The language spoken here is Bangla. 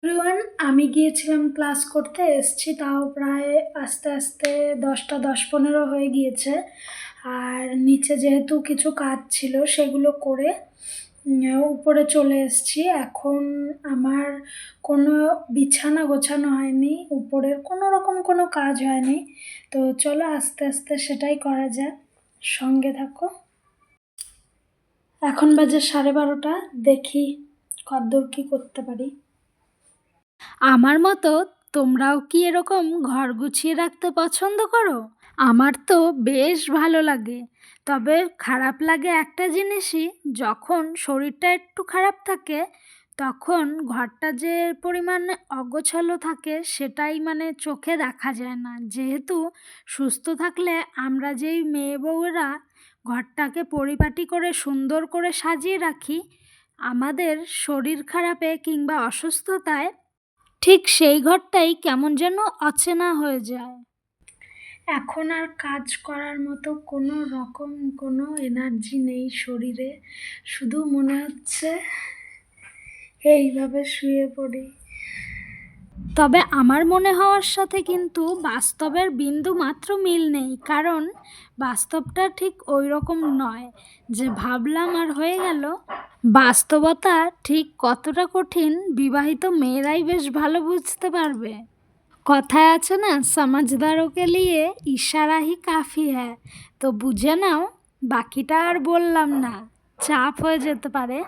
এভরিওয়ান, আমি গিয়েছিলাম ক্লাস করতে, এসছি তাও প্রায় আস্তে আস্তে 10টা 10-15 হয়ে গিয়েছে। আর নিচে যেহেতু কিছু কাজ ছিল সেগুলো করে উপরে চলে এসছি। এখন আমার কোনো বিছানা গোছানো হয়নি, উপরের কোনো রকম কোনো কাজ হয়নি। তো চলো আস্তে আস্তে সেটাই করা যাক, সঙ্গে থাকো। এখন বাজে 12:30, দেখি কতদূর কী করতে পারি। আমার মতো তোমরাও কি এরকম ঘর গুছিয়ে রাখতে পছন্দ করো? আমার তো বেশ ভালো লাগে। তবে খারাপ লাগে একটা জিনিসই, যখন শরীরটা একটু খারাপ থাকে তখন ঘরটা যে পরিমাণে অগোছালো থাকে সেটাই চোখে দেখা যায় না। যেহেতু সুস্থ থাকলে আমরা যেই মেয়ে বউয়েরা ঘরটাকে পরিপাটি করে সুন্দর করে সাজিয়ে রাখি, আমাদের শরীর খারাপে কিংবা অসুস্থতায় ঠিক সেই ঘরটাই কেমন যেন অচেনা হয়ে যায়। এখন আর কাজ করার মতো কোনো রকম কোনো এনার্জি নেই শরীরে, শুধু মনে হচ্ছে এইভাবে শুয়ে পড়ি। তবে আমার মনে হওয়ার সাথে কিন্তু বাস্তবের বিন্দু মাত্র মিল নেই, কারণ বাস্তবটা ঠিক ওই রকম নয় যে ভাবলাম আর হয়ে গেল। বাস্তবতা ঠিক কতটা কঠিন বিবাহিত মেয়েরাই বেশ ভালো বুঝতে পারবে। কথায় আছে না, সমাজদারোকে লিয়ে ইশারা হি কাফি হ্যায়। তো বুঝে নাও, বাকিটা আর বললাম না, চাপ হয়ে যেতে পারে।